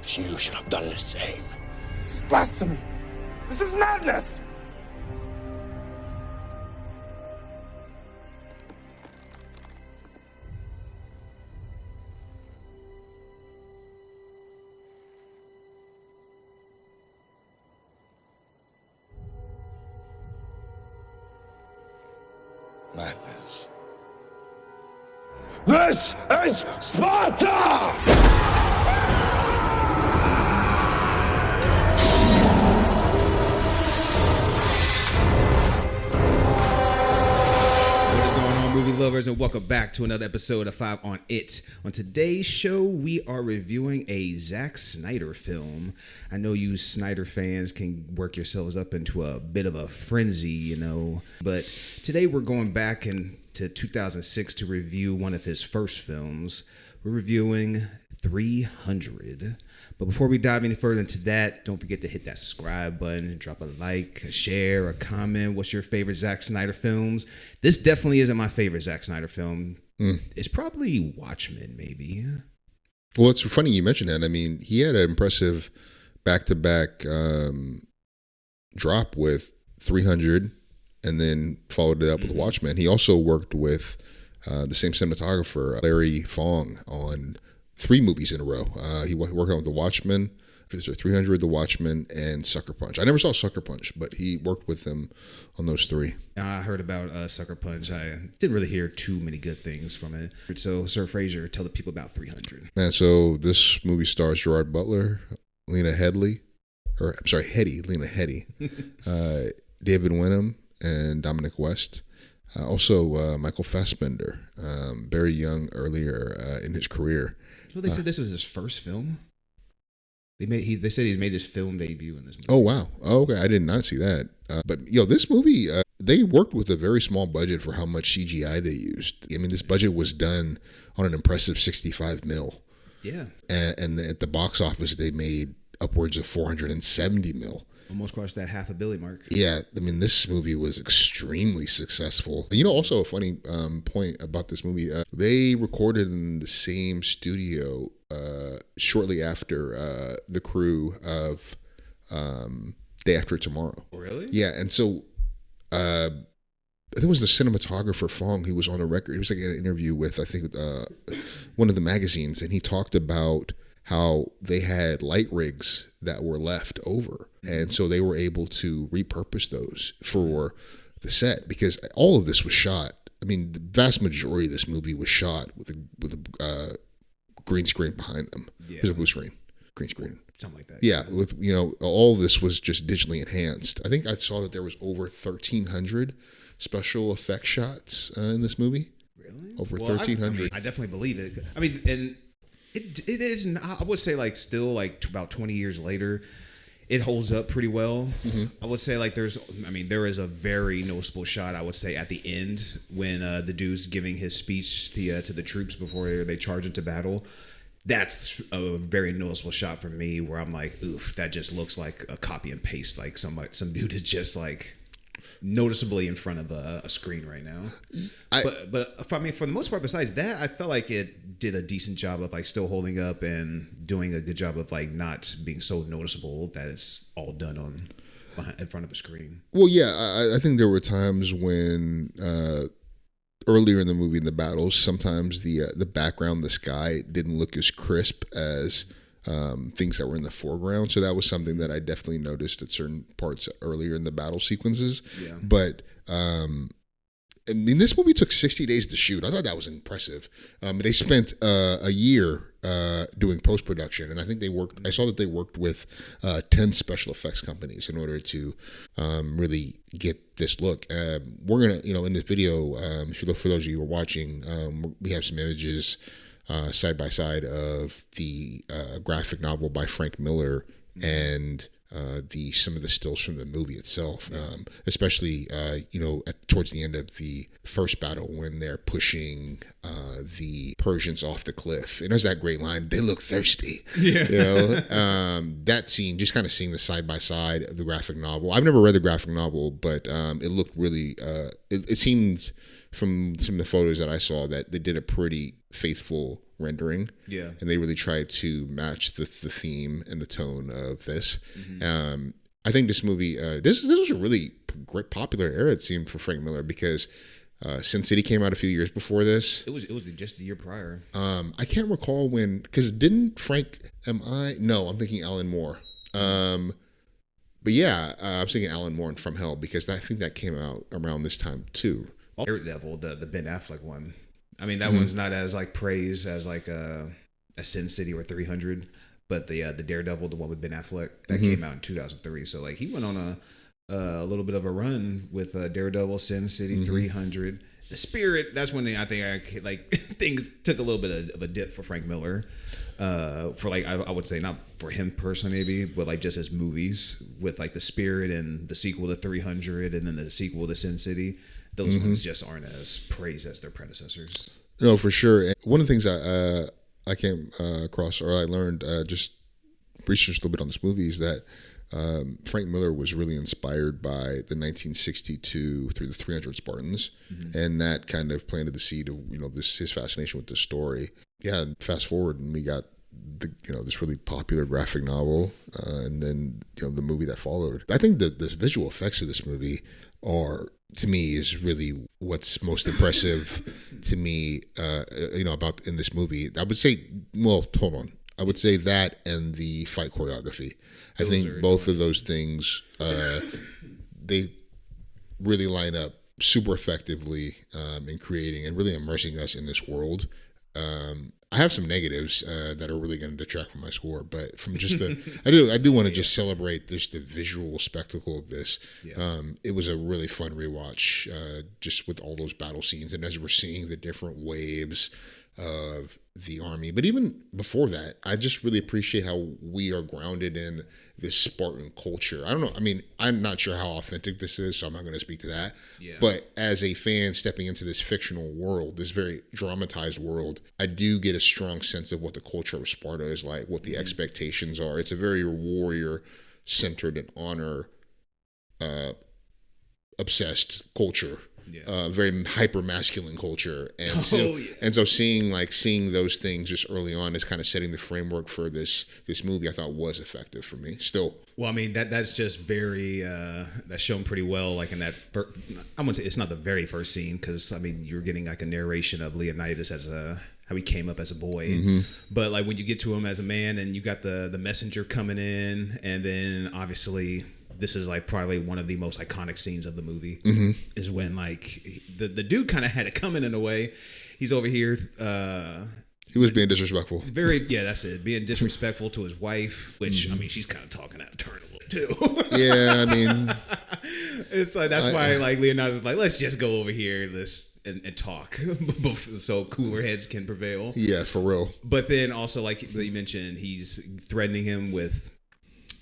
Perhaps you should have done the same. This is blasphemy. This is madness. Madness. This is Sparta! Movie lovers, and welcome back to another episode of 5 on It. On today's show, we are reviewing a Zack Snyder film. I know you Snyder fans can work yourselves up into a bit of a frenzy, but today we're going back into 2006 to review one of his first films. We're reviewing 300. But before we dive any further into that, don't forget to hit that subscribe button, drop a like, a share, a comment. What's your favorite Zack Snyder films? This definitely isn't my favorite Zack Snyder film. It's probably Watchmen, maybe. Well, it's funny you mentioned that. I mean, he had an impressive back-to-back drop with 300 and then followed it up with Watchmen. He also worked with the same cinematographer, Larry Fong, on 3 movies in a row. He worked on The Watchmen, 300, The Watchmen, and Sucker Punch. I never saw Sucker Punch, but he worked with them on those 3. I heard about Sucker Punch. I didn't really hear too many good things from it. So, Sir Fraser, tell the people about 300. Man, so this movie stars Gerard, Butler, Lena Headey, Lena Headey, David Wenham, and Dominic West. Also, Michael Fassbender, very young earlier in his career. Well, they said this was his first film. They said he made his film debut in this movie. Oh, wow. Oh, okay. I did not see that. But this movie, they worked with a very small budget for how much CGI they used. I mean, this budget was done on an impressive 65 mil. Yeah. And at the box office, they made upwards of 470 mil. Almost crossed that $500 million mark. Yeah, I mean, this movie was extremely successful. Also a funny point about this movie, they recorded in the same studio shortly after the crew of Day After Tomorrow. Really? Yeah, and so I think it was the cinematographer Fong. He was on a record. He was like in an interview with, I think, one of the magazines, and he talked about how they had light rigs that were left over. And so they were able to repurpose those for the set, because all of this was shot. I mean, the vast majority of this movie was shot with a green screen behind them. Yeah. There's a blue screen, green screen. Something like that. Yeah, with all of this was just digitally enhanced. I think I saw that there was over 1,300 special effect shots in this movie. Really? Over 1,300. I definitely believe it. I mean, and it is, I would say, like, still, like, about 20 years later, it holds up pretty well. Mm-hmm. I would say, like, there is a very noticeable shot, I would say, at the end when the dude's giving his speech to the troops before they charge into battle. That's a very noticeable shot for me, where I'm like, oof, that just looks like a copy and paste. Like some dude is just like noticeably in front of a screen right now. But I mean, for the most part, besides that, I felt like it did a decent job of like still holding up and doing a good job of like not being so noticeable that it's all done in front of a screen. Well, yeah, I think there were times when earlier in the movie, in the battles, sometimes the background, the sky, didn't look as crisp as things that were in the foreground. So that was something that I definitely noticed at certain parts earlier in the battle sequences. Yeah. But I mean, this movie took 60 days to shoot. I thought that was impressive. They spent a year doing post-production, and I think I saw that they worked with 10 special effects companies in order to really get this look. We're gonna, in this video, for those of you who are watching, we have some images side by side of the graphic novel by Frank Miller and some of the stills from the movie itself, especially towards the end of the first battle when they're pushing the Persians off the cliff. And there's that great line, "They look thirsty." Yeah. That scene, just kind of seeing the side by side of the graphic novel. I've never read the graphic novel, but it looked really. It seemed from some of the photos that I saw that they did a pretty faithful rendering. Yeah. And they really tried to match the theme and the tone of this. I think this movie, this was a really great popular era, it seemed, for Frank Miller, because Sin City came out a few years before this. It was just the year prior. I can't recall when, because didn't Frank, no, I'm thinking Alan Moore. But yeah, I was thinking Alan Moore and From Hell, because I think that came out around this time too. Daredevil, the Ben Affleck one. I mean, that one's not as like praised as like a Sin City or 300, but the Daredevil, the one with Ben Affleck, that came out in 2003. So like he went on a little bit of a run with Daredevil, Sin City, 300. The Spirit, that's when I think things took a little bit of a dip for Frank Miller. For like I would say not for him personally maybe, but like just as movies, with like The Spirit and the sequel to 300 and then the sequel to Sin City. Those ones just aren't as praised as their predecessors. No, for sure. One of the things I came across, or I learned just researched a little bit on this movie, is that Frank Miller was really inspired by the 1962 through the 300 Spartans, and that kind of planted the seed of his fascination with the story. Yeah, fast forward and we got this really popular graphic novel, and then the movie that followed. I think the visual effects of this movie are, to me, is really what's most impressive to me, about in this movie. I would say, well, hold on. I would say that and the fight choreography. I think both of those things, they really line up super effectively in creating and really immersing us in this world. I have some negatives that are really going to detract from my score, but from just I do want to just celebrate the visual spectacle of this. It was a really fun rewatch, just with all those battle scenes, and as we're seeing the different waves of the army. But even before that, I just really appreciate how we are grounded in this Spartan culture. I don't know. I mean, I'm not sure how authentic this is, so I'm not going to speak to that. Yeah. But as a fan stepping into this fictional world, this very dramatized world, I do get a strong sense of what the culture of Sparta is like, what the expectations are. It's a very warrior-centered and honor obsessed culture. Very hyper masculine culture, and so seeing those things just early on is kind of setting the framework for this movie. I thought was effective for me. Still, well, I mean that's just very that's shown pretty well. Like in that, I wouldn't say it's not the very first scene, because I mean you're getting like a narration of Leonidas as how he came up as a boy, but like when you get to him as a man, and you got the messenger coming in, and then obviously. This is like probably one of the most iconic scenes of the movie, is when like the dude kind of had it coming in a way. He's over here. He was being disrespectful. That's it. Being disrespectful to his wife, which I mean, she's kind of talking out of turn a little too. Yeah, I mean, it's like that's why like Leonardo's was like, let's just go over here, and talk, so cooler heads can prevail. Yeah, for real. But then also, like you mentioned, he's threatening him with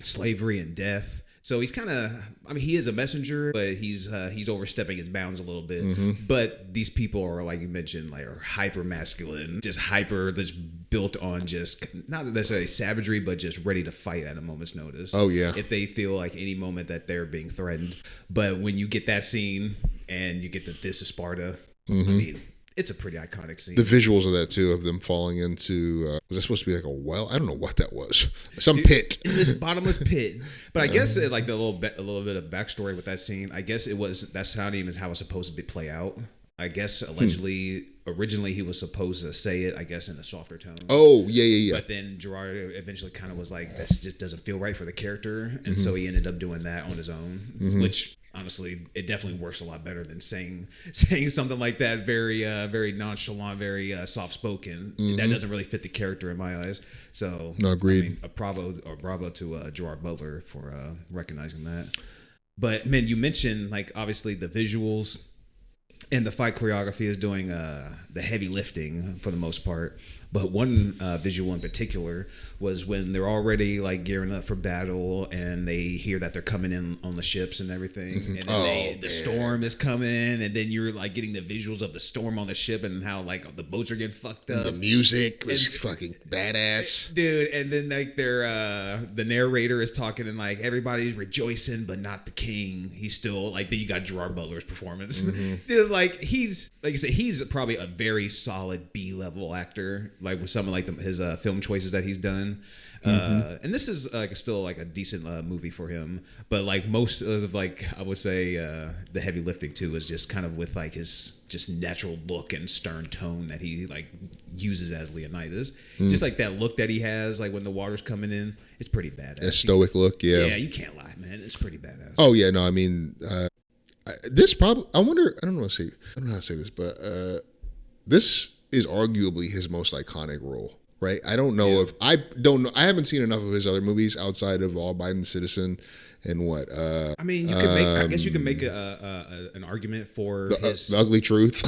slavery and death. So he's kind of, I mean, he is a messenger, but he's overstepping his bounds a little bit. But these people are, like you mentioned, like are hyper masculine, just hyper, that's built on just not necessarily savagery, but just ready to fight at a moment's notice. Oh yeah. If they feel like any moment that they're being threatened. But when you get that scene and you get this is Sparta, I mean, it's a pretty iconic scene. The visuals of that too, of them falling into was that supposed to be like a well? I don't know what that was. Some pit. This bottomless pit. But I guess like a little bit of backstory with that scene. I guess that's not even how it's supposed to play out. I guess allegedly, originally he was supposed to say it, I guess, in a softer tone. Oh, yeah. But then Gerard eventually kind of was like, this just doesn't feel right for the character. And so he ended up doing that on his own, which honestly, it definitely works a lot better than saying something like that, very nonchalant, very soft-spoken. That doesn't really fit the character in my eyes. So, no, agreed. I mean, bravo to Gerard Butler for recognizing that. But, man, you mentioned, like, obviously the visuals and the fight choreography is doing the heavy lifting for the most part. But one visual in particular was when they're already like gearing up for battle, and they hear that they're coming in on the ships and everything, and then the storm is coming, and then you're like getting the visuals of the storm on the ship and how like the boats are getting fucked up. And the music was fucking badass, dude. And then like the narrator is talking, and like everybody's rejoicing, but not the king. He's still like, then you got Gerard Butler's performance. Dude, like he's like I said, he's probably a very solid B-level actor. like with some of like his film choices that he's done. And this is still like a decent movie for him, but like most of like I would say the heavy lifting too is just kind of with like his just natural look and stern tone that he like uses as Leonidas. Just like that look that he has like when the water's coming in, it's pretty badass. A stoic look, yeah. Yeah, you can't lie, man. It's pretty badass. Oh yeah, no, I mean, this probably. I wonder. I don't know how to say this, but this is arguably his most iconic role. Right, I don't know if I don't know. I haven't seen enough of his other movies outside of Law Abiding Citizen and what. I mean, you could make. I guess you can make an argument for the Ugly Truth.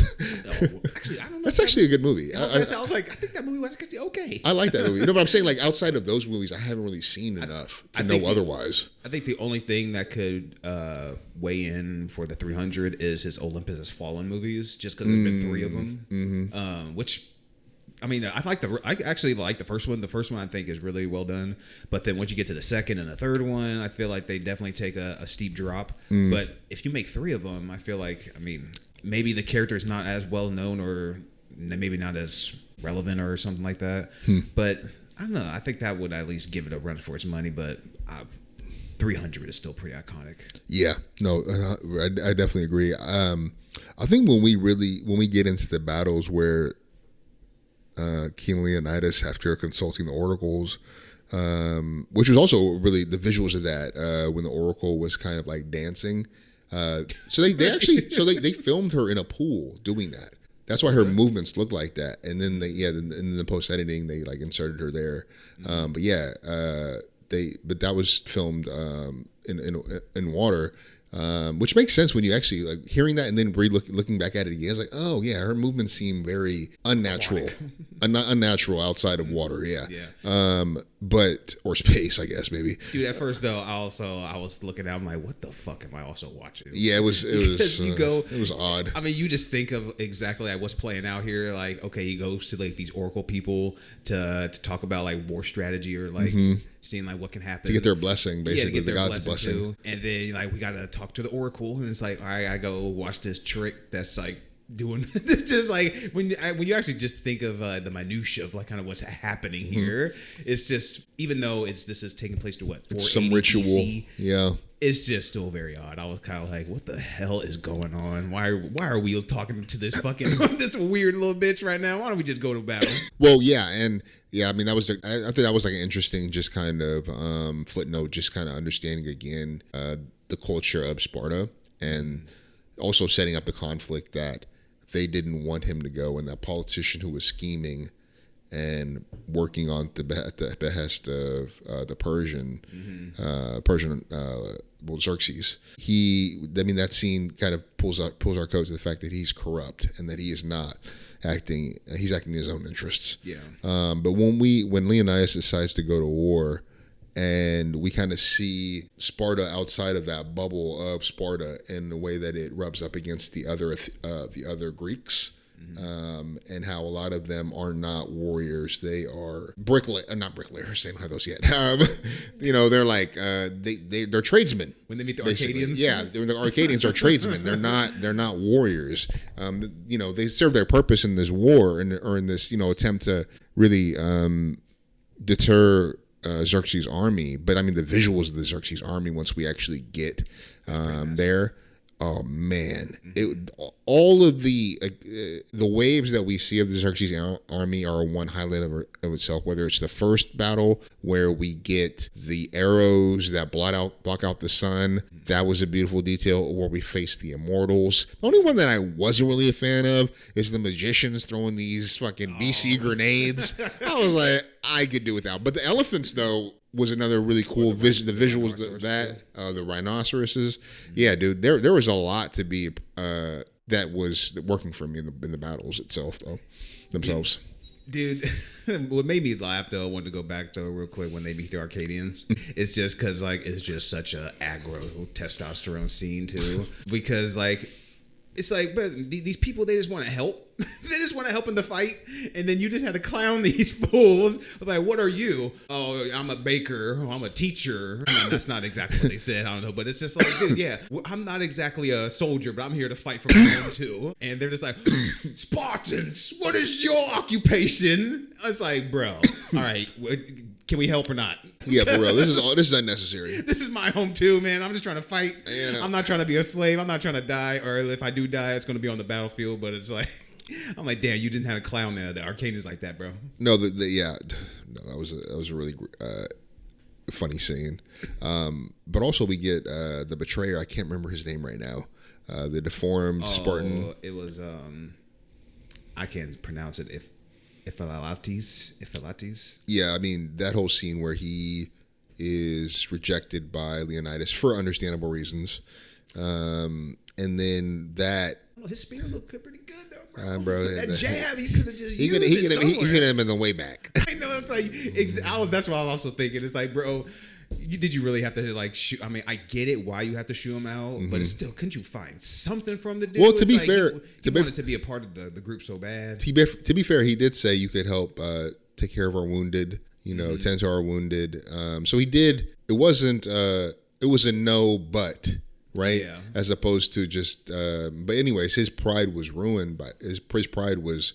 No, actually, I don't know. That's actually a good movie. I was like, I think that movie was actually okay. I like that movie. You know, but I'm saying like outside of those movies, I haven't really seen enough to know otherwise. I think the only thing that could weigh in for the 300 is his Olympus Has Fallen movies, just because there's been 3 of them, which. I mean, I actually like the first one. The first one I think is really well done. But then once you get to the second and the third one, I feel like they definitely take a steep drop. But if you make 3 of them, I feel like, I mean, maybe the character is not as well known or maybe not as relevant or something like that. But I don't know. I think that would at least give it a run for its money. But 300 is still pretty iconic. Yeah, no, I definitely agree. I think when we get into the battles where King Leonidas, after consulting the oracles, which was also really the visuals of that when the oracle was kind of like dancing. So they filmed her in a pool doing that. That's why her movements look like that. And then in the post editing they like inserted her there. But that was filmed in water. Which makes sense when you actually like hearing that and then looking back at it again. It's like, oh yeah, her movements seem very unnatural, unnatural outside of water. Yeah. But or space, I guess maybe. Dude, at first though, I was looking at, I'm like, what the fuck am I also watching? Yeah, it was. It was odd. I mean, you just think of exactly like what's playing out here. Like, okay, he goes to like these oracle people to talk about like war strategy or like. Seeing like what can happen to get their blessing, basically the god's blessing. Too. And then like we gotta talk to the oracle, and it's like, all right, I go watch this trick that's like doing just like when you actually just think of the minutia of like kind of what's happening here. It's just even though this is taking place to what it's some ritual, BC, yeah. It's just still very odd. I was kind of like, what the hell is going on? Why are we talking to this fucking this weird little bitch right now? Why don't we just go to battle? Well, yeah, and yeah, I mean I think that was like an interesting just kind of footnote, just kind of understanding again the culture of Sparta and also setting up the conflict that they didn't want him to go, and that politician who was scheming and working on the behest of the Persian Xerxes. That scene kind of pulls our coat to the fact that he's corrupt and that he is not acting. He's acting in his own interests. Yeah. But when Leonidas decides to go to war, and we kind of see Sparta outside of that bubble of Sparta in the way that it rubs up against the other Greeks. And how a lot of them are not warriors. They are not bricklayers. They don't have those yet. They're like they're tradesmen. When they meet the basically. Arcadians, yeah, the Arcadians are tradesmen. They're not warriors. They serve their purpose in this war or in this attempt to really deter Xerxes' army. But I mean the visuals of the Xerxes' army once we actually get there. Oh man! All of the waves that we see of the Xerxes army are one highlight of itself. Whether it's the first battle where we get the arrows that block out the sun, that was a beautiful detail. Where we face the immortals. The only one that I wasn't really a fan of is the magicians throwing these fucking BC grenades. I was like, I could do without. But the elephants though was another really cool vision. The visuals the rhinoceroses. Yeah, dude, there was a lot to be that was working for me in the battles itself though themselves. Dude, what made me laugh though, I wanted to go back though real quick when they meet the Arcadians. It's just because like it's just such a aggro testosterone scene too, because like it's like, but these people, they just want to help. They just want to help in the fight, and then you just had to clown these fools. Like, what are you? Oh, I'm a baker. Oh, I'm a teacher. I mean, that's not exactly what they said. I don't know, but it's just like, dude, yeah, I'm not exactly a soldier, but I'm here to fight for my own too. And they're just like, Spartans, what is your occupation? I was like, bro, all right, can we help or not? Yeah, for real. This is unnecessary. This is my home too, man. I'm just trying to fight. I'm not trying to be a slave. I'm not trying to die, or if I do die, it's going to be on the battlefield. But it's like, I'm like, damn, you didn't have a clown there. The arcade is like that, bro. No, that was a really funny scene. But also we get the betrayer. I can't remember his name right now. The deformed Spartan. It was I can't pronounce it. Iphilates. Yeah, I mean that whole scene where he is rejected by Leonidas for understandable reasons, and then that. Well, his spear looked pretty good though, bro. That jab, he could have just he used could somewhere. have been the way back. I know. It's like that's what I was also thinking. It's like, bro, did you really have to like shoot? I mean, I get it why you have to shoot him out, but it's still, couldn't you find something from the dude? Well, to be fair, he wanted to be a part of the group so bad. To be fair, he did say you could help take care of our wounded, tend to our wounded. So he did. It wasn't. It was a no, but. Right, yeah. As opposed to just, but anyways, his pride was ruined by his pride was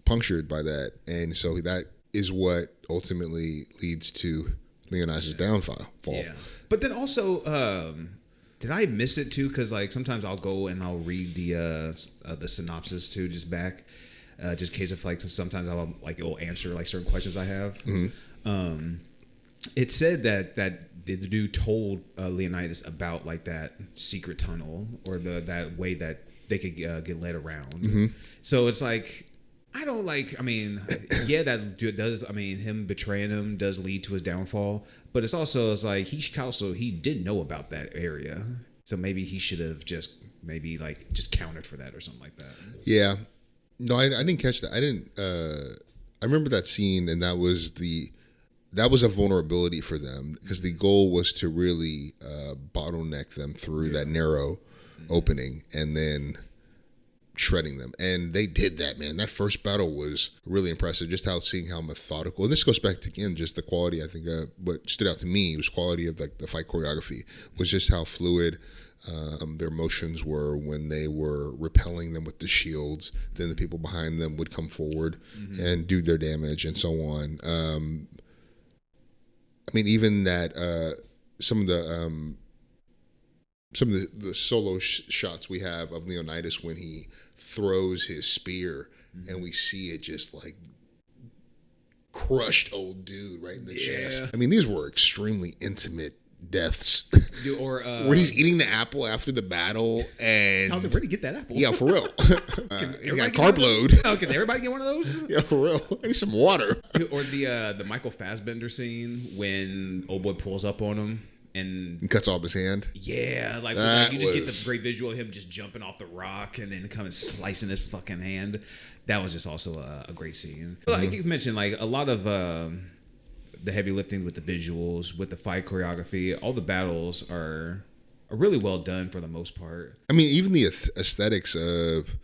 punctured by that, and so that is what ultimately leads to Leonidas' downfall. Yeah, but then also, did I miss it too? Because like sometimes I'll go and I'll read the synopsis too, just back, just in case if like sometimes I'll like it'll answer like certain questions I have. Mm-hmm. It said that the dude told Leonidas about like that secret tunnel or that way that they could get led around. Mm-hmm. So it's like, I don't like, I mean, yeah, that does, I mean, him betraying him does lead to his downfall, but it's like he did know about that area. So maybe he should have just counted for that or something like that. Yeah. No, I didn't catch that. I remember that scene, and that was a vulnerability for them because the goal was to really bottleneck them through that narrow opening and then shredding them. And they did that, man. That first battle was really impressive, just seeing how methodical. And this goes back to, again, just the quality, I think, what stood out to me was quality of like the fight choreography, was just how fluid their motions were when they were repelling them with the shields. Then the people behind them would come forward and do their damage and so on. I mean, even that some of the solo shots we have of Leonidas when he throws his spear and we see it just like crushed old dude right in the chest. I mean, these were extremely intimate deaths. Or where he's eating the apple after the battle, and I was like, where'd he get that apple? Yeah, for real. He got carb load. Oh, can everybody get one of those? Yeah, for real. I need some water. Or the Michael Fassbender scene when old boy pulls up on him and cuts off his hand. Yeah, like you just get the great visual of him just jumping off the rock and then coming slicing his fucking hand. That was just also a great scene. Like you mentioned, like a lot of the heavy lifting with the visuals, with the fight choreography, all the battles are really well done for the most part. I mean, even the aesthetics of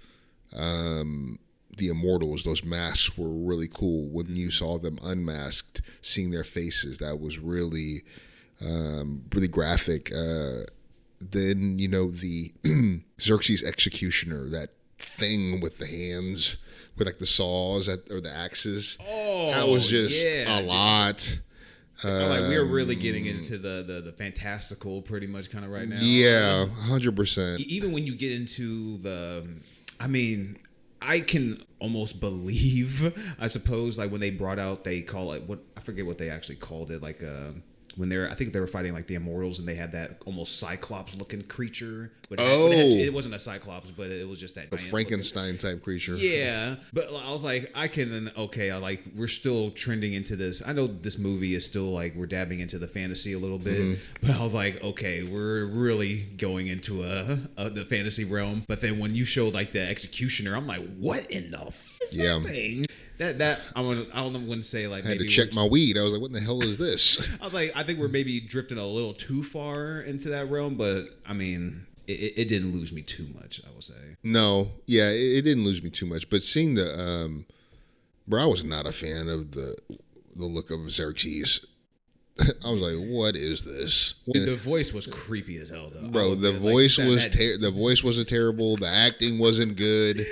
the Immortals, those masks were really cool. When you saw them unmasked, seeing their faces, that was really, really graphic. Then, the Xerxes Executioner, that thing with the hands, with like the saws or the axes. Oh, that was just a lot. Like we're really getting into the fantastical pretty much kind of right now. Yeah, 100%. Even when you get into I can almost believe, I suppose, like when they brought out, they call it, I forget what they actually called it, like when I think they were fighting like the Immortals and they had that almost Cyclops looking creature. But it wasn't a Cyclops, but it was just that a Frankenstein type creature. Yeah, but I was like, we're still trending into this. I know this movie is still like we're dabbing into the fantasy a little bit, but I was like, okay, we're really going into the fantasy realm. But then when you showed like the Executioner, I'm like, what in the thing? That I wouldn't say like I had to check my weed. I was like, what in the hell is this? I was like, I think we're maybe drifting a little too far into that realm, but I mean, it didn't lose me too much, I will say. No, yeah, it didn't lose me too much. But seeing bro, I was not a fan of the look of Xerxes. I was like, what is this? The voice was creepy as hell, though. Bro, the voice wasn't terrible. The acting wasn't good.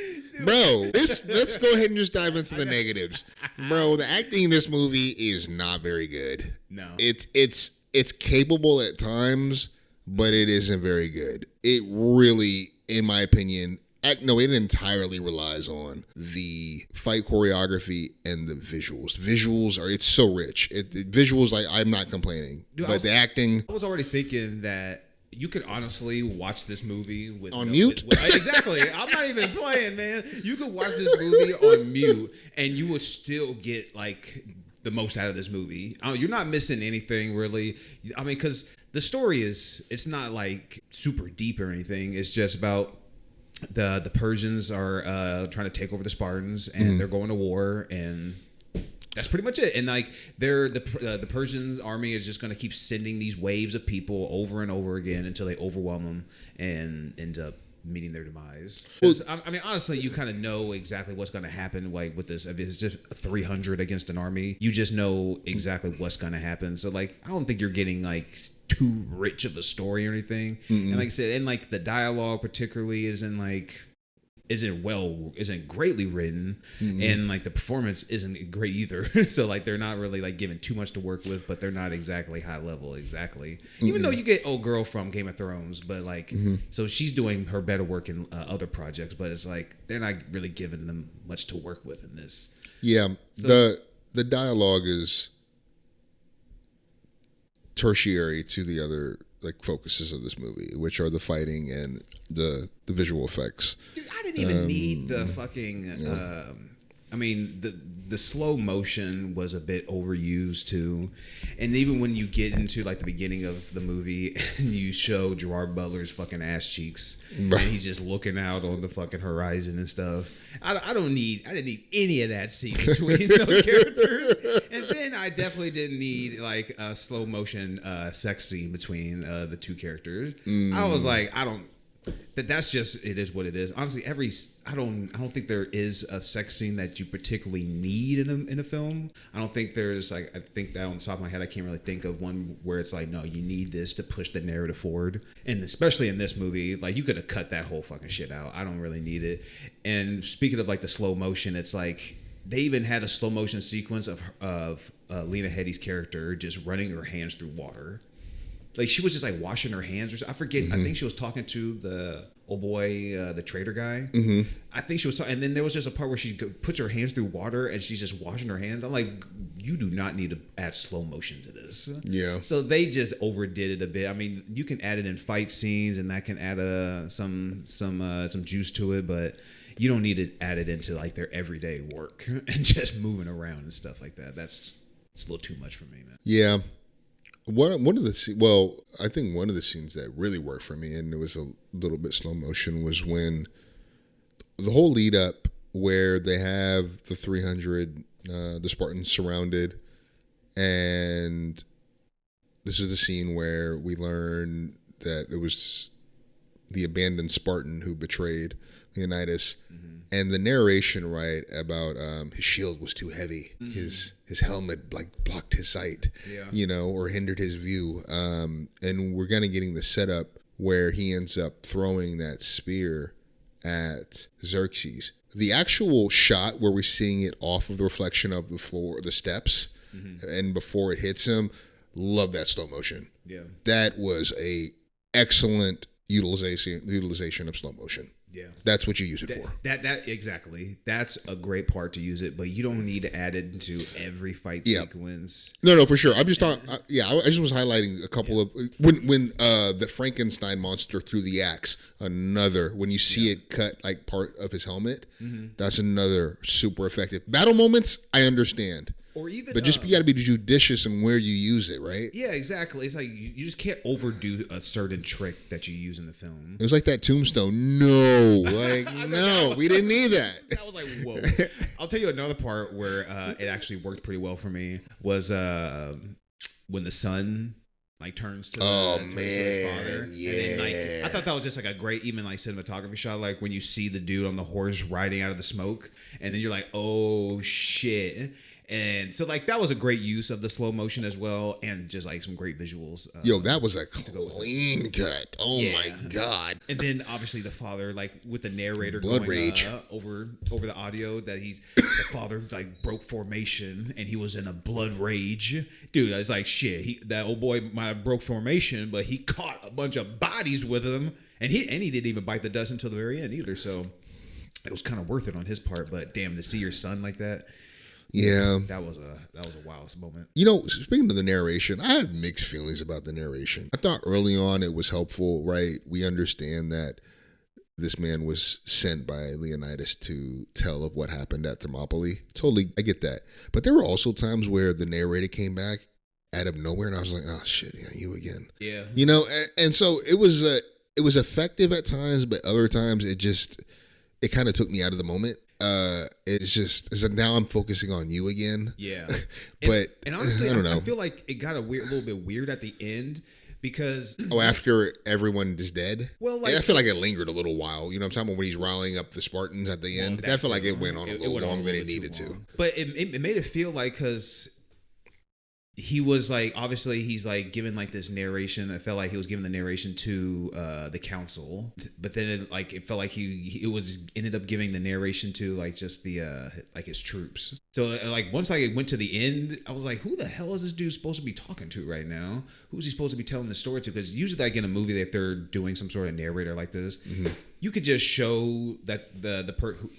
Bro, let's go ahead and just dive into the negatives. Bro, the acting in this movie is not very good. No. It's capable at times, but it isn't very good. It really, in my opinion, it entirely relies on the fight choreography and the visuals. It's so rich. Visuals, like, I'm not complaining. Dude, but the acting... I was already thinking that you could honestly watch this movie with... On mute? Exactly. I'm not even playing, man. You could watch this movie on mute, and you would still get, like, the most out of this movie. You're not missing anything, really. I mean, because the story it's not, like, super deep or anything. It's just about... The Persians are trying to take over the Spartans, and they're going to war, and that's pretty much it. And like the Persians army is just going to keep sending these waves of people over and over again until they overwhelm them and end up meeting their demise. I mean, honestly, you kind of know exactly what's going to happen. Like with this, if it's just 300 against an army, you just know exactly what's going to happen. So like, I don't think you're getting like too rich of a story or anything. And like I said, and like the dialogue particularly isn't greatly written, and like the performance isn't great either. So like they're not really like given too much to work with, but they're not exactly high level even though you get old girl from Game of Thrones, but like so she's doing her better work in other projects, but it's like they're not really giving them much to work with in this. So, the dialogue is tertiary to the other like focuses of this movie, which are the fighting and the visual effects. Dude, I didn't even need the fucking I mean the slow motion was a bit overused too. And even when you get into like the beginning of the movie and you show Gerard Butler's fucking ass cheeks and he's just looking out on the fucking horizon and stuff. I didn't need any of that scene between those characters. And then I definitely didn't need like a slow motion sex scene between the two characters. I was like, that's just, it is what it is. Honestly, I don't think there is a sex scene that you particularly need in a film. I don't think there's like, I think that on the top of my head, I can't really think of one where it's like, no, you need this to push the narrative forward. And especially in this movie, like you could have cut that whole fucking shit out. I don't really need it. And speaking of like the slow motion, it's like they even had a slow motion sequence of Lena Headey's character just running her hands through water. Like she was just like washing her hands or something. I forget. I think she was talking to the old boy, the trader guy. I think she was talking. And then there was just a part where she puts her hands through water and she's just washing her hands. I'm like, you do not need to add slow motion to this. Yeah. So they just overdid it a bit. I mean, you can add it in fight scenes and that can add some juice to it, but you don't need to add it into like their everyday work and just moving around and stuff like that. It's a little too much for me, man. Yeah. I think one of the scenes that really worked for me, and it was a little bit slow motion, was when the whole lead up where they have the 300, the Spartans surrounded, and this is the scene where we learn that it was the abandoned Spartan who betrayed Leonidas. And the narration, right, about his shield was too heavy. His helmet like blocked his sight, or hindered his view. And we're kind of getting the setup where he ends up throwing that spear at Xerxes. The actual shot where we're seeing it off of the reflection of the floor, the steps, and before it hits him, love that slow motion. Yeah, that was a excellent utilization of slow motion. Yeah, that's what you use it for. That exactly. That's a great part to use it, but you don't need to add it into every fight sequence. No, for sure. I'm just talking. I just was highlighting a couple of when the Frankenstein monster threw the axe. When you see it cut like part of his helmet, that's another super effective. Battle moments, I understand. Or even, but you got to be judicious in where you use it, right? Yeah, exactly. It's like you just can't overdo a certain trick that you use in the film. It was like that tombstone. No, we didn't need that. I was like, whoa. I'll tell you another part where it actually worked pretty well for me was when the son like turns to Oh, to his man, father. And then, yeah. I thought that was just like a great even like cinematography shot, like when you see the dude on the horse riding out of the smoke, and then you're like, oh shit. And so like that was a great use of the slow motion as well, and just like some great visuals. Yo, that was a clean cut. Oh my god! And then obviously the father, like with the narrator Blood going rage. over the audio, that the father like broke formation and he was in a blood rage. Dude, I was like, shit. That old boy might have broke formation, but he caught a bunch of bodies with him, and he didn't even bite the dust until the very end either. So it was kind of worth it on his part. But damn, to see your son like that. Yeah, that was a wow moment. You know, speaking of the narration, I had mixed feelings about the narration. I thought early on it was helpful, right? We understand that this man was sent by Leonidas to tell of what happened at Thermopylae. Totally, I get that. But there were also times where the narrator came back out of nowhere, and I was like, "Oh shit, yeah, you again." Yeah, you know, and so it was effective at times, but other times it kind of took me out of the moment. It's like now I'm focusing on you again. Yeah, but and honestly, I don't know. I feel like it got a little bit weird at the end because after everyone is dead. Well, like, I feel like it lingered a little while. You know what I'm talking about when he's riling up the Spartans at the end. I feel like it went on a little longer than it needed to. But it made it feel like because he was like, obviously he's like giving like this narration. I felt like he was giving the narration to the council, but then it felt like he ended up giving the narration to like just the like his troops. So like once I went to the end, I was like, who the hell is this dude supposed to be talking to right now? Who's he supposed to be telling the story to? Because usually like in a movie, if they're doing some sort of narrator like this, you could just show that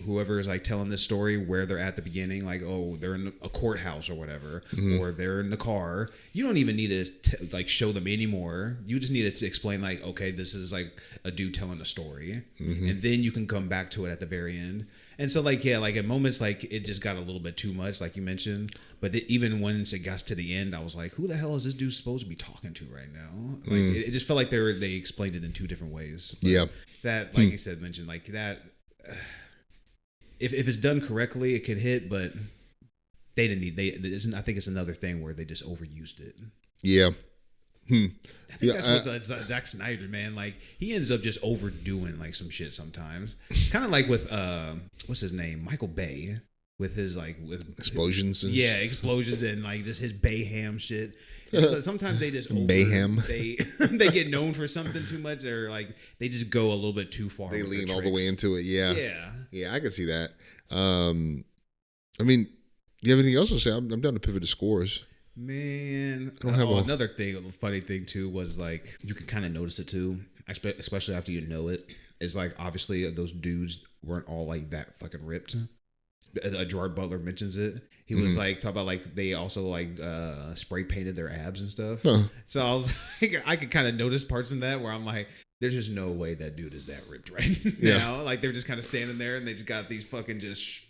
whoever is like telling this story where they're at the beginning, like, oh, they're in a courthouse or whatever, or they're in the car. You don't even need to like show them anymore. You just need to explain like, okay, this is like a dude telling a story, and then you can come back to it at the very end. And so like, yeah, like at moments like it just got a little bit too much, like you mentioned. But even once it got to the end, I was like, who the hell is this dude supposed to be talking to right now? Like it just felt like they explained it in two different ways. But yeah. That, like you said, mentioned like that. If it's done correctly, it could hit, but they didn't need. I think it's another thing where they just overused it. Yeah. I think that's what Zack Snyder, man. Like he ends up just overdoing like some shit sometimes. Kind of like with what's his name, Michael Bay, with his like with explosions. Explosions and like just his Bayham shit. So sometimes they just Bayham. They get known for something too much, or like they just go a little bit too far. They lean all the way into it. Yeah. I can see that. I mean, do you have anything else to say? I'm down to pivot to scores. Man, another thing, a funny thing too was like you could kind of notice it too, especially after you know it. Is like obviously those dudes weren't all like that fucking ripped. Gerard Butler mentions it. He was like talking about like they also like spray painted their abs and stuff. So I was like, I could kind of notice parts in that where I'm like, there's just no way that dude is that ripped right now. Like they're just kind of standing there and they just got these fucking just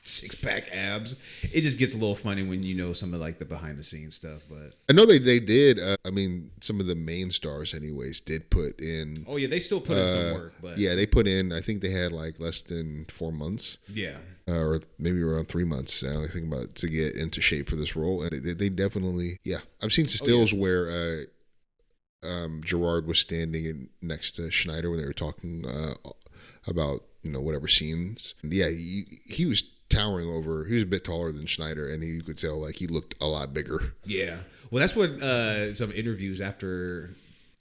6-pack abs. It just gets a little funny when you know some of like the behind the scenes stuff. But I know they did. I mean, some of the main stars, anyways, did put in. Oh yeah, they still put in some work. But yeah, they put in. I think they had like less than 4 months. Yeah, or maybe around 3 months. Now I think about to get into shape for this role, and they definitely. Yeah, I've seen stills where Gerard was standing next to Schneider when they were talking about whatever scenes. And yeah, he was towering over. He was a bit taller than Schneider, and you could tell like he looked a lot bigger. Yeah, well, that's what some interviews after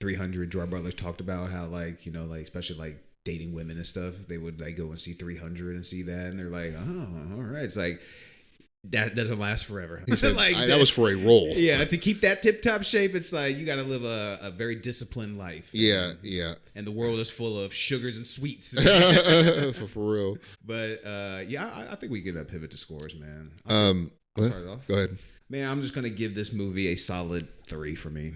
300, Gerard Butler talked about how like like especially like dating women and stuff, they would like go and see 300 and see that, and they're like, oh, all right, it's like that doesn't last forever. He said, like that was for a role. Yeah, to keep that tip top shape, it's like you got to live a very disciplined life. Yeah. And the world is full of sugars and sweets. for real. But I think we can pivot to scores, man. I'll start it off. Go ahead. Man, I'm just gonna give this movie a solid 3 for me.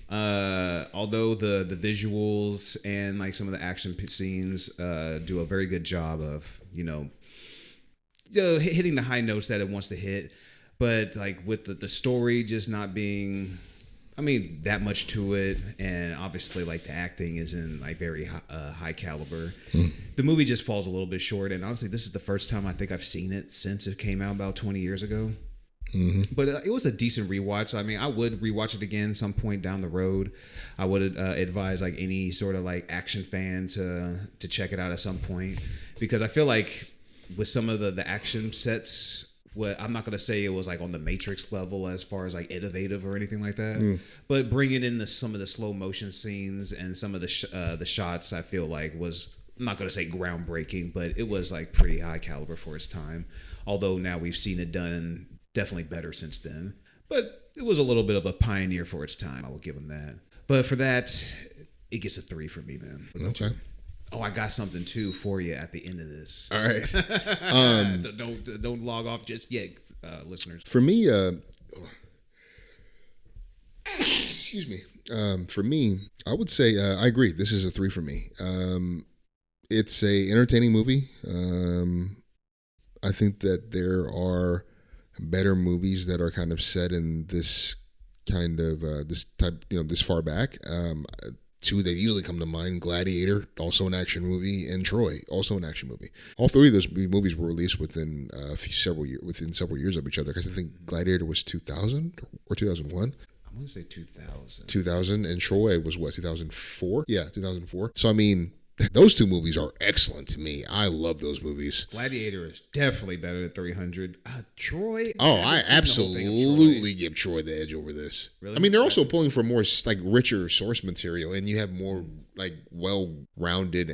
Although the visuals and like some of the action scenes do a very good job of hitting the high notes that it wants to hit, but like with the story just not being, that much to it, and obviously like the acting isn't like very high caliber. The movie just falls a little bit short, and honestly, this is the first time I think I've seen it since it came out about 20 years ago. But it was a decent rewatch. I mean, I would rewatch it again some point down the road. I would advise like any sort of like action fan to check it out at some point, because I feel like with some of the action sets, what I'm not gonna say it was like on the Matrix level as far as like innovative or anything like that, but bringing in some of the slow motion scenes and some of the shots, I feel like was, I'm not gonna say groundbreaking, but it was like pretty high caliber for its time. Although now we've seen it done definitely better since then, but it was a little bit of a pioneer for its time. I will give him that. But for that, it gets a 3 for me, man. Okay. Oh, I got something too for you at the end of this. All right. So don't log off just yet, listeners. For me, excuse me. For me, I would say I agree. This is a 3 for me. It's a entertaining movie. I think that there are better movies that are kind of set in this kind of this type, this far back. Two that usually come to mind: Gladiator, also an action movie, and Troy, also an action movie. All three of those movies were released within several years of each other. Because I think Gladiator was 2000 or 2001. I'm gonna say 2000. 2000, and Troy was what, 2004? Yeah, 2004. So I mean, those two movies are excellent to me. I love those movies. Gladiator is definitely better than 300. Troy. Oh, I absolutely give Troy the edge over this. Really? I mean, they're also pulling for more like richer source material, and you have more like well-rounded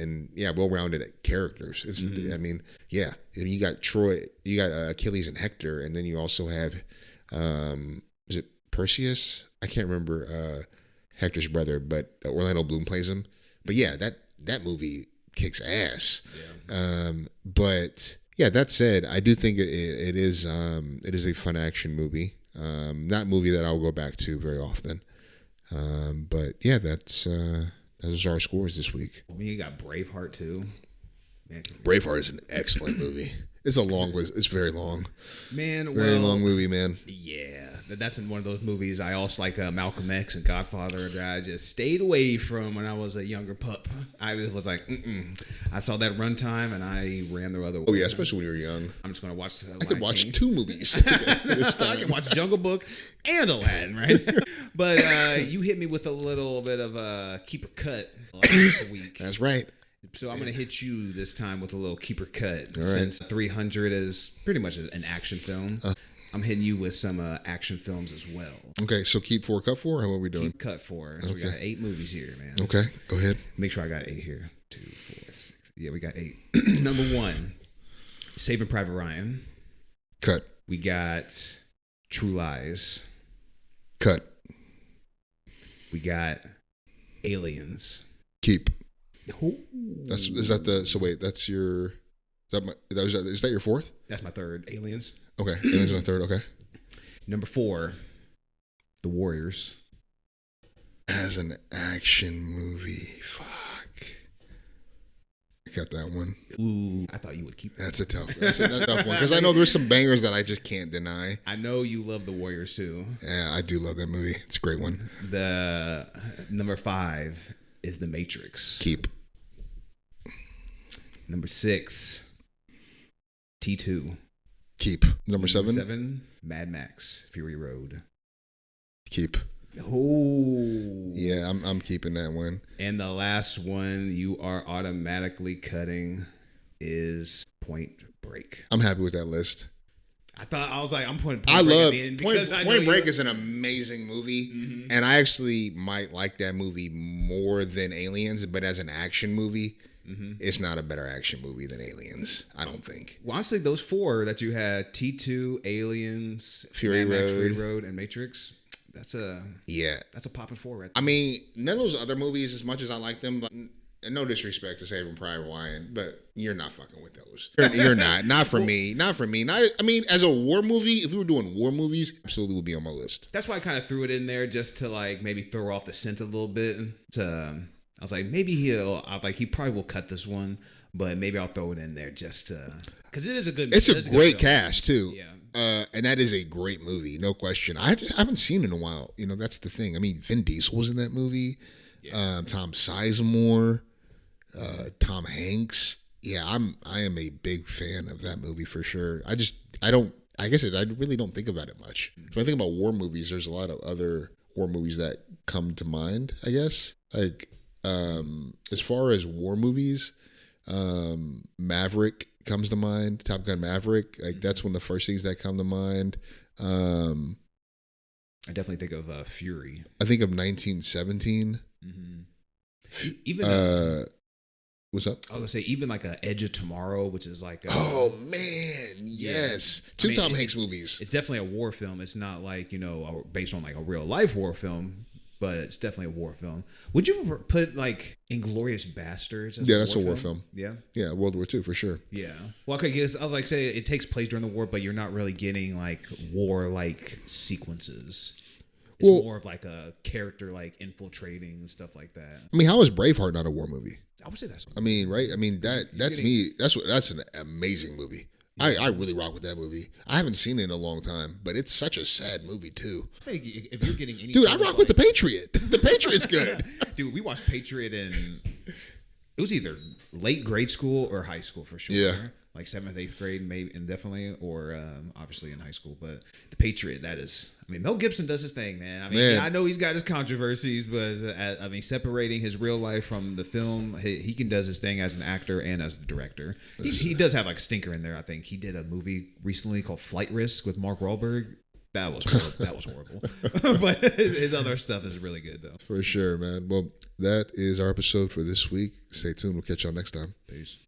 characters. It's, I mean, yeah. And you got Troy, you got Achilles and Hector, and then you also have, is it Perseus? I can't remember Hector's brother, but Orlando Bloom plays him. But yeah, that movie kicks ass. Yeah. But yeah, that said, I do think it is a fun action movie. Not a movie that I'll go back to very often. But yeah, those are our scores this week. I mean, you got Braveheart too. Man. Braveheart is an excellent movie. It's very long. Man, very long movie, man. Yeah, that's in one of those movies. I also like Malcolm X and Godfather that I just stayed away from when I was a younger pup. I was like, I saw that Runtime and I ran the other way. Oh yeah, especially when you're young. I'm just gonna watch. I could watch two movies. I can watch Jungle Book and Aladdin, right? But you hit me with a little bit of a keeper cut last week. That's right. So I'm going to hit you this time with a little keeper cut. All right. Since 300 is pretty much an action film, I'm hitting you with some action films as well. Okay, so keep 4, cut 4? How are we doing? Keep cut 4. So we got 8 movies here, man. Okay, go ahead. Make sure I got 8 here. 2, 4, 6. Yeah, we got 8. Number 1, Saving Private Ryan. Cut. We got True Lies. Cut. We got Aliens. Keep. Ooh. Is that your 4th? That's my 3rd. Aliens. Okay, Aliens my 3rd. Okay. Number 4, The Warriors. As an action movie, fuck. I got that one. Ooh, I thought you would keep that. That's a tough one because I know there's some bangers that I just can't deny. I know you love The Warriors too. Yeah, I do love that movie. It's a great one. The number 5 is The Matrix. Keep. Number 6, T2. Keep. Number 7. 7, Mad Max, Fury Road. Keep. Oh. Yeah, I'm keeping that one. And the last one you are automatically cutting is Point Break. I'm happy with that list. I was like, I'm putting Point Break in Point Break is an amazing movie, and I actually might like that movie more than Aliens, but as an action movie, it's not a better action movie than Aliens, I don't think. Well, honestly, those 4 that you had, T2, Aliens, Fury Road, and Matrix, that's a popping 4 right there. I mean, none of those other movies, as much as I like them, and no disrespect to Saving Private Ryan, but you're not fucking with those. You're not. Not for me. Not for me. I mean, as a war movie, if we were doing war movies, absolutely would be on my list. That's why I kind of threw it in there just to like maybe throw off the scent a little bit. I was like, maybe he probably will cut this one, but maybe I'll throw it in there just to, because it is a good. It's a great cast too. Yeah. And that is a great movie, no question. I haven't seen it in a while. That's the thing. I mean, Vin Diesel was in that movie. Yeah. Tom Sizemore, Tom Hanks. Yeah, I am a big fan of that movie for sure. I don't I guess I really don't think about it much. When I think about war movies, there's a lot of other war movies that come to mind, I guess. Like, as far as war movies, Maverick comes to mind, Top Gun Maverick. Like, that's one of the first things that come to mind. I definitely think of Fury. I think of 1917. Even what's up? I was gonna say even like a Edge of Tomorrow, which is like oh man, yes, two Tom Hanks movies. It's definitely a war film. It's not like based on like a real life war film, but it's definitely a war film. Would you put like Inglourious Bastards? As that's a war film. Yeah, World War II for sure. Yeah, well, I guess I was like say it takes place during the war, but you're not really getting like war like sequences. It's more of like a character like infiltrating and stuff like that. I mean, how is Braveheart not a war movie? I would say that's. I mean, right? I mean that's an amazing movie. Yeah. I really rock with that movie. I haven't seen it in a long time, but it's such a sad movie too. I think if you're getting any, dude, I rock with The Patriot. The Patriot's good. Dude, we watched Patriot in. It was either late grade school or high school for sure. Yeah. Like 7th, 8th grade, maybe, and definitely, or obviously in high school. But The Patriot, that is, I mean, Mel Gibson does his thing, man. I mean, I know he's got his controversies, but I mean, separating his real life from the film, he can does his thing as an actor and as a director. He does have like a stinker in there. I think he did a movie recently called Flight Risk with Mark Wahlberg. That was horrible. But his other stuff is really good though. For sure, man. Well, that is our episode for this week. Stay tuned. We'll catch y'all next time. Peace.